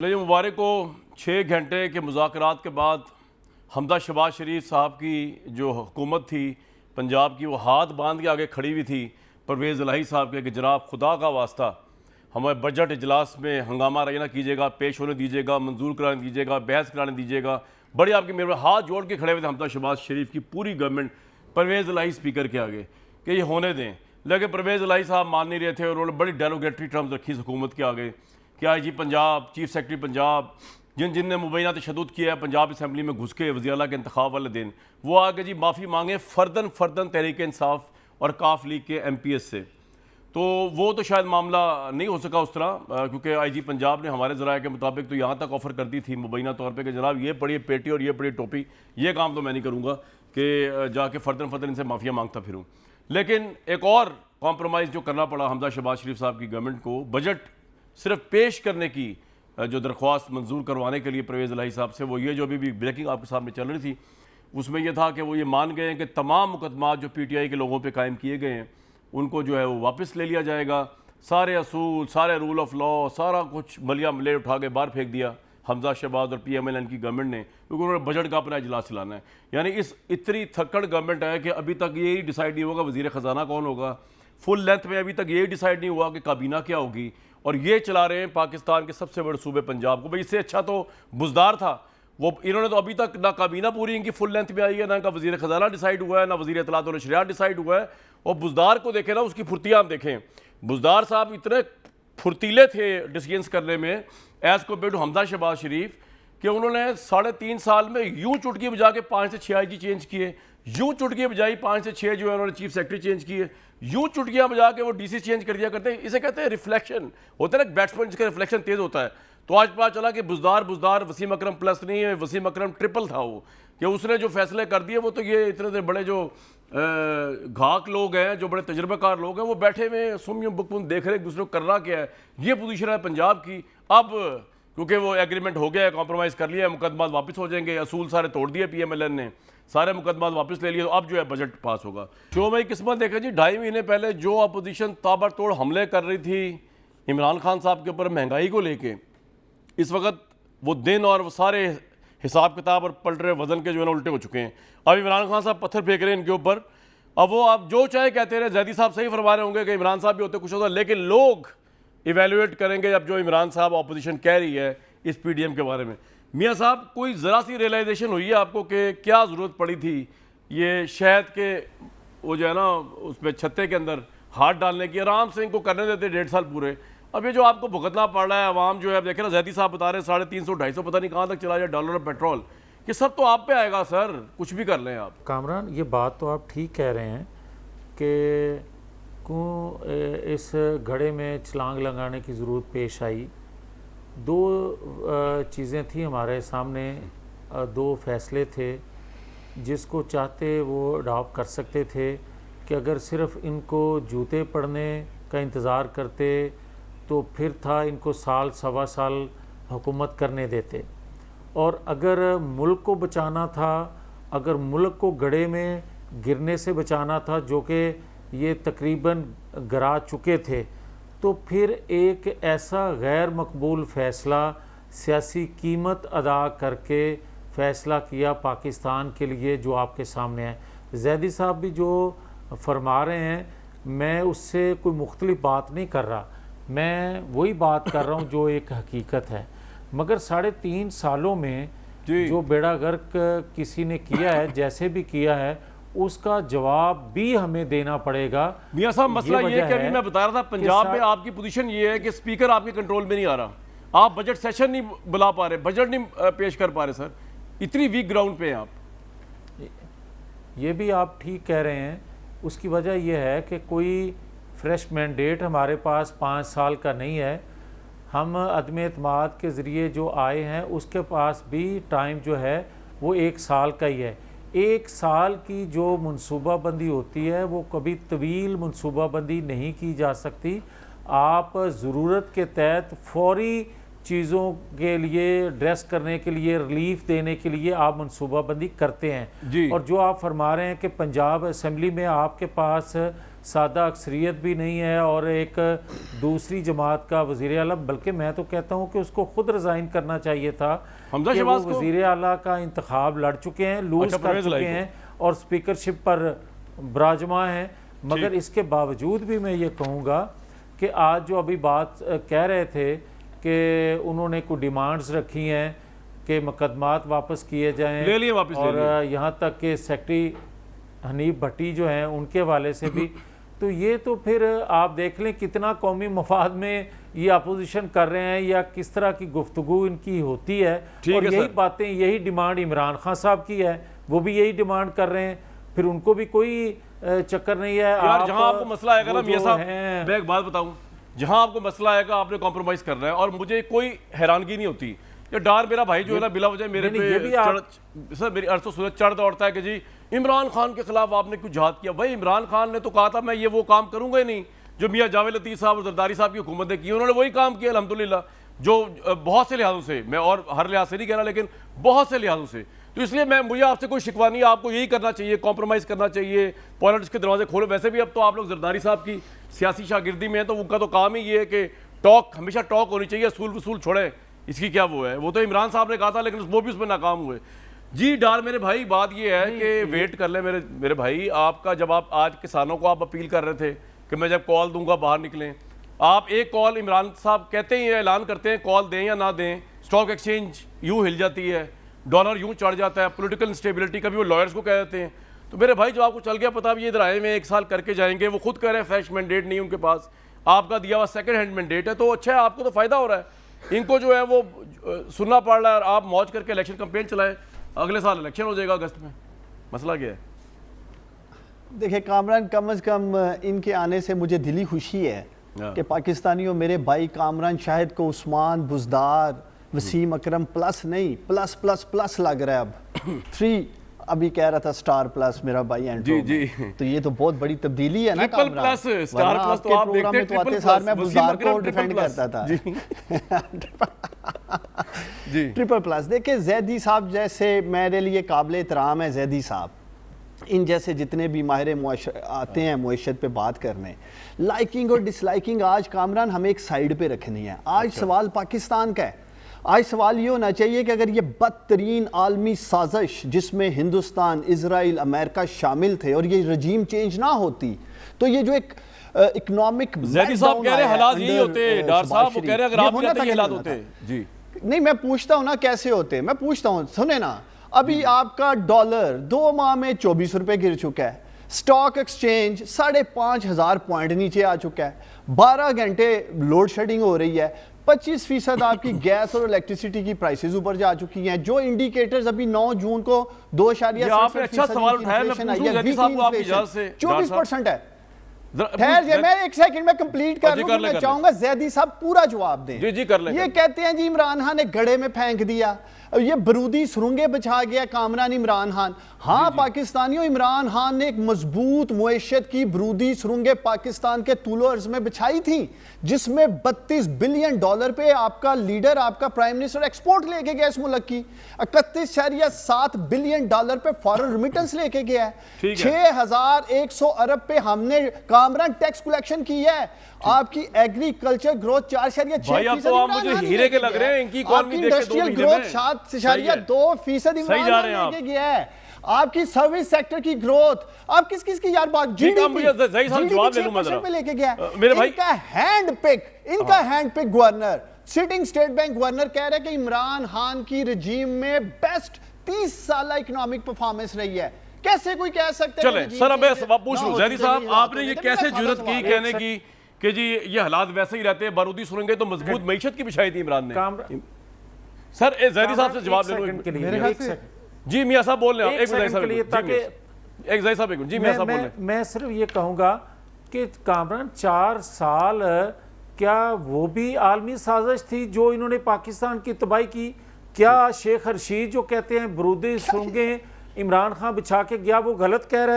लेकिन मुबारक को 6 घंटे के मुज़ाकरात के बाद हमदा शहबाज शरीफ साहब की जो हुकूमत थी पंजाब की, वो हाथ बांध के आगे खड़ी हुई थी परवेज़ इलाही साहब के कि जनाब खुदा का वास्ता हमें बजट इजलास में हंगामा रही ना कीजिएगा, पेश होने दीजिएगा, मंजूर कराने दीजिएगा, बहस कराने दीजिएगा। बड़ी आपकी मेरे हाथ जोड़ के खड़े हुए थे हमदा शहबाज शरीफ की पूरी गवर्नमेंट परवेज़ इलाही स्पीकर के आगे कि ये होने दें। लेकिन परवेज़ इलाही साहब मान नहीं रहे थे और उन्होंने बड़ी डेरोगेटरी टर्म्स रखी इस हुकूमत के आगे कि IG Punjab, chief secretary Punjab, जिन ने मुबैना तशद्दुद किया है पंजाब असम्बली में घुस के वज़ीर आला के इंतखाब वाले दिन, वो आगे जी माफ़ी मांगे फ़र्दन तहरीक इंसाफ और काफ लीग के MPS से। तो वो तो शायद मामला नहीं हो सका उस तरह, क्योंकि IG पंजाब ने हमारे ज़राए के मुताबिक तो यहाँ तक ऑफ़र कर दी थी मुबैना तौर पर कि जनाब ये पड़ी पेटी और ये पड़ी टोपी, ये काम तो मैं नहीं करूँगा कि जाके फ़र्दन इनसे माफ़िया मांगता फिरूँ। लेकिन एक और कॉम्प्रोमाइज़ जो करना पड़ा हमदा शहबाज शरीफ साहब की गवर्नमेंट को, बजट सिर्फ पेश करने की जो दरख्वास्त मंजूर करवाने के लिए परवेज़ इलाही साहब से, वो ये जो अभी भी ब्रेकिंग आपके सामने चल रही थी, उसमें यह था कि वो ये मान गए हैं कि तमाम मुकदमात जो PTI के लोगों पे कायम किए गए हैं उनको जो है वो वापस ले लिया जाएगा। सारे असूल, सारे रूल ऑफ लॉ, सारा कुछ मलिया मले उठा के बाहर फेंक दिया हमजा शहबाज और PMLN की गवर्नमेंट ने, क्योंकि उन्होंने बजट का अपना इजलास चलाना है। यानी इस इतनी थक्कड़ गवर्नमेंट है कि अभी तक यही डिसाइड नहीं होगा वज़ीर ख़जाना कौन होगा, फुल लेंथ में अभी तक यही डिसाइड नहीं हुआ कि काबीना क्या होगी, और ये चला रहे हैं पाकिस्तान के सबसे बड़े सूबे पंजाब को। भाई इससे अच्छा तो बुज़दार था, वो इन्होंने तो अभी तक ना काबीना पूरी इनकी फुल लेंथ में आई है, ना इनका वज़ीर ख़जाना डिसाइड हुआ है, ना वज़ीर इत्तलात और नशरियात डिसाइड हुआ है। और बुज़दार को देखें ना, उसकी फुर्तियाँ आप देखें, बुज़दार साहब इतने फुर्तीले थे डिसीजंस करने में एज़ कम्पेयर टू हमदा शहबाज शरीफ कि उन्होंने 3.5 साल में यूँ चुटकी बजा के 5 से 6 IG चेंज किए, यूँ चुटकी बजाई 5 से 6 जो है उन्होंने चीफ सेक्रेटरी चेंज किए, यूँ चुटकियाँ बजा के वो DC चेंज कर दिया करते हैं। इसे कहते हैं रिफ्लेक्शन, होता है ना बैट्समैन जिसका रिफ्लेक्शन तेज़ होता है। तो आज पता चला कि बुज़दार वसीम अकरम प्लस नहीं है, वसीम अकरम ट्रिपल था वो, कि उसने जो फैसले कर दिए वो तो ये इतने बड़े जो घाक लोग हैं, जो बड़े तजर्बाकार लोग हैं, वो बैठे हुए सुम बुकमुन देख रहे हैं दूसरे को करना क्या है। ये पोजीशन है पंजाब की। अब क्योंकि वो एग्रीमेंट हो गया है, कॉम्प्रोमाइज़ कर लिया है, मुकदमात वापस हो जाएंगे, असूल सारे तोड़ दिए PMLN ने, सारे मुकदमात वापस ले लिए, तो अब जो है बजट पास होगा। शो में किस्मत देखें जी, 2.5 महीने पहले जो अपोजिशन ताबड़तोड़ हमले कर रही थी इमरान खान साहब के ऊपर महंगाई को लेके, इस वक्त वो दिन और वो सारे हिसाब किताब और पलटे वजन के जो है ना उल्टे हो चुके हैं। अब इमरान खान साहब पत्थर फेंक रहे हैं इनके ऊपर। अब वो आप जो चाहे कहते रहे, जैदी साहब सही फरमा रहे होंगे कि इमरान साहब भी होते कुछ होता, लेकिन लोग इवेल्युएट करेंगे अब जो इमरान साहब अपोजिशन कह रही है इस PDM के बारे में। मियाँ साहब, कोई ज़रा सी रियलाइजेशन हुई है आपको कि क्या ज़रूरत पड़ी थी ये शहद के वो जो है ना उस पर छत्ते के अंदर हाथ डालने की? आराम से इनको करने देते 1.5 साल पूरे। अब ये जो आपको भुगतना पड़ रहा है आवाम जो है, अब देखे ना जैदी साहब बता रहे हैं 350-250 पता नहीं कहाँ तक चला जाए डॉलर और पेट्रोल, कि सब तो आप पे आएगा सर, कुछ भी कर लें आप। कामरान, ये बात तो आप ठीक कह रहे हैं कि क्यों इस घड़े में छलांग लगाने की ज़रूरत पेश आई। 2 चीज़ें थी हमारे सामने, 2 फैसले थे जिसको चाहते वो अडॉप्ट कर सकते थे कि अगर सिर्फ इनको जूते पड़ने का इंतज़ार करते तो फिर था इनको साल सवा साल हुकूमत करने देते, और अगर मुल्क को बचाना था, अगर मुल्क को गड्ढे में गिरने से बचाना था जो कि ये तकरीबन गिरा चुके थे, तो फिर एक ऐसा गैर मकबूल फ़ैसला सियासी कीमत अदा करके फ़ैसला किया पाकिस्तान के लिए जो आपके सामने है। जैदी साहब भी जो फरमा रहे हैं, मैं उससे कोई मुख्तलिफ बात नहीं कर रहा, मैं वही बात कर रहा हूँ जो एक हकीकत है। मगर 3.5 सालों में जो बेड़ा गर्क किसी ने किया है, जैसे भी किया है, उसका जवाब भी हमें देना पड़ेगा। मियां साहब, मसला ये है कि अभी मैं बता रहा था पंजाब में आपकी पोजीशन ये है कि स्पीकर आपके कंट्रोल में नहीं आ रहा, आप बजट सेशन नहीं बुला पा रहे, बजट नहीं पेश कर पा रहे सर, इतनी वीक ग्राउंड पे हैं आप। ये भी आप ठीक कह रहे हैं। उसकी वजह यह है कि कोई फ्रेश मैंडेट हमारे पास 5 साल का नहीं है। हम अदम एतमाद के ज़रिए जो आए हैं उसके पास भी टाइम जो है वो 1 साल का ही है। 1 साल की जो मनसूबाबंदी होती है वो कभी तवील मनसूबाबंदी नहीं की जा सकती। आप ज़रूरत के तहत फौरी चीज़ों के लिए, ड्रेस करने के लिए, रिलीफ देने के लिए आप मनसूबाबंदी करते हैं। और जो आप फरमा रहे हैं कि पंजाब असम्बली में आपके पास सादा अक्सरियत भी नहीं है और एक दूसरी जमात का वज़ीर आला, बल्कि मैं तो कहता हूँ कि उसको खुद रिज़ाइन करना चाहिए था हमजा कि वो शहबाज को वज़ीर आला का इंतखाब लड़ चुके हैं, लूज अच्छा, कर परवेज़ चुके इलाही को। हैं और स्पीकरशिप पर बराजमा हैं। मगर इसके बावजूद भी मैं ये कहूँगा कि आज जो अभी बात कह रहे थे कि उन्होंने कुछ डिमांड्स रखी हैं कि मुकदमात वापस किए जाएं, ले लिए वापस, ले और लिए। यहाँ तक कि सेक्रेटरी हनीफ भट्टी जो हैं उनके हवाले से भी तो ये तो फिर आप देख लें कितना कौमी मफाद में ये अपोजिशन कर रहे हैं या किस तरह की गुफ्तगू इनकी होती है। ठीक और है यही सर। बातें, यही डिमांड इमरान खान साहब की है, वो भी यही डिमांड कर रहे हैं, फिर उनको भी कोई चक्कर नहीं है। यार जहां आपको मसला आएगा ना वो मियां जो साहब, हैं- मैं एक बात बताऊं, जहां आपको मसला आएगा आपने कॉम्प्रोमाइज करना है, और मुझे कोई हैरानगी नहीं होती। ये डार मेरा भाई जो है ना बिला वजह मेरे नहीं, पे ये भी सर मेरी अर्सों सूरज चढ़ दौड़ता है कि जी इमरान खान के खिलाफ आपने कुछ जिहाद किया। भाई इमरान खान ने तो कहा था मैं ये वो काम करूंगा ही नहीं जो मियां जावेद लतीफ़ साहब और जरदारी साहब की हुकूमत ने की, उन्होंने वही काम किया अल्हम्दुलिल्लाह, जो बहुत से लिहाजों से, मैं और हर लिहाज से नहीं कह रहा लेकिन बहुत से लिहाजों से। तो इसलिए मुझे आपसे कोई शिकवा नहीं है, आपको यही करना चाहिए, कॉम्प्रोमाइज़ करना चाहिए, पॉलिटिक्स के दरवाजे खोलो। वैसे भी अब तो आप लोग जरदारी साहब की सियासी शागिर्दी में है, तो उनका तो काम ही ये है कि टॉक, हमेशा टॉक होनी चाहिए, असूल वसूल छोड़े, इसकी क्या वो है। वो तो इमरान साहब ने कहा था लेकिन वो भी उसमें नाकाम हुए। जी डार मेरे भाई, बात ये है कि वेट कर ले मेरे भाई, आपका जब आप आज किसानों को आप अपील कर रहे थे कि मैं जब कॉल दूंगा बाहर निकलें, आप एक कॉल इमरान साहब कहते ही ऐलान करते हैं कॉल दें या ना दें, स्टॉक एक्सचेंज यूँ हिल जाती है, डॉलर यूँ चढ़ जाता है, पॉलिटिकल इंस्टेबिलिटी, कभी वो लॉयर्स को कह देते हैं। तो मेरे भाई जो आपको चल गया पता, अब ये इधर आए हुए 1 साल करके जाएंगे, वो खुद कह रहे हैं फ्रेश मैंडेट नहीं उनके पास, आपका दिया हुआ सेकंड हैंड मैंडेट है, तो अच्छा है, आपको तो फ़ायदा हो रहा है। इनको जो है वो सुनना पड़ रहा है, और आप मौज करके इलेक्शन कैंपेन चलाएं, अगले साल इलेक्शन हो जाएगा अगस्त में। मसला क्या है? देखिए कामरान, कम अज़ कम इनके आने से मुझे दिली खुशी है कि पाकिस्तानियों मेरे भाई कामरान शाहिद को उस्मान बुज़दार, वसीम अकरम प्लस नहीं प्लस प्लस प्लस लग रहा है अब 3 अभी कह रहा था स्टार प्लस मेरा भाई एंड्रो जी। तो ये तो बहुत बड़ी तब्दीली है ना ट्रिपल कामरान। प्लस, स्टार वरना प्लस तो आपके आप प्रोग्राम देखते में तो आते सार मैं बुज़दार को डिफेंड करता था। जी ट्रिपल प्लस। देखिए जैदी साहब जैसे मेरे लिए काबिल एहतराम है जैदी साहब, इन जैसे जितने भी माहिर आते हैं मुआशरत पे बात करने, लाइकिंग और डिसलाइकिंग आज कामरान हमें एक साइड पे रखनी है। आज सवाल पाकिस्तान का है, आज सवाल ये होना चाहिए कि अगर ये बदतरीन आलमी साजिश जिसमें हिंदुस्तान, इजराइल, अमेरिका शामिल थे और ये रजीम चेंज ना होती, तो ये जो एक इकोनॉमिक जैदी साहब कह रहे हैं हालात यही होते, डार साहब वो कह रहे हैं अगर आप कहते हैं ये हालात होते। जी नहीं, मैं पूछता हूं ना कैसे होते, मैं पूछता हूं, सुने ना, अभी आपका डॉलर 2 माह में 24 रुपए गिर चुका है, स्टॉक एक्सचेंज 5,500 पॉइंट नीचे आ चुका है, 12 घंटे लोड शेडिंग हो रही है, 25% आपकी गैस और इलेक्ट्रिसिटी की प्राइसेस ऊपर जा चुकी हैं, जो इंडिकेटर्स अभी 9 जून को 24% है। ठहर जाइए, मैं 1 सेकंड में कंप्लीट कर लूं, मैं चाहूंगा जैदी साहब पूरा जवाब दें। जी कर लें। ये कहते हैं जी इमरान खान ने गड्ढे में फेंक दिया, ये बरूदी सुरंगे बिछा गया कामरान इमरान खान। हाँ पाकिस्तानियों, इमरान खान ने एक मजबूत मुआशरत की बरूदी सुरंगे पाकिस्तान के तूलो अर्ज में बिछाई थी, जिसमें $32 बिलियन पे आपका लीडर, आपका प्राइम मिनिस्टर एक्सपोर्ट लेके गया इस मुल्क की, 31.7 बिलियन पे फॉरेन रिमिटेंस लेके गया है, 6,100 अरब पे हमने कामरान टैक्स कलेक्शन की है, आपकी एग्रीकल्चर ग्रोथ 4.6% तो आप मुझे हीरे के लग रहे हैं, इनकी इकोनॉमी देख के 2 इंडस्ट्रियल ग्रोथ 7.2% इमरान लेके गया है, आपकी सर्विस सेक्टर की ग्रोथ, आप किस किस की यार बात जीडीपी पे लेके गया मेरे भाई। इनका hand pick governor, sitting State Bank governor कह रहे हैं कि इमरान खान की रजीम में बेस्ट 30 साल इकोनॉमिक परफॉर्मेंस रही है। कैसे कोई कह सकते हैं? चले सर, अब मैं पूछ लूं जैदी साहब, आपने ये कैसे जुर्रत की कहने की कि जी ये हालात वैसे ही रहते हैं, बारूदी सुरंगे तो मजबूत मईशत की बिछाई थी इमरान ने। सर जैदी साहब से जवाब ले लो। जी मियां साहब बोल रहे हैं, एक मिनट साहब, जी मियां साहब बोल रहे हैं। मैं सिर्फ ये कहूंगा कि कामरान 4 साल क्या वो भी आलमी साजिश थी जो इन्होंने पाकिस्तान की तबाही की? क्या शेख रशीद जो कहते हैं बरूदी सुरंगे इमरान खान बिछा के गया वो गलत कह रहा है?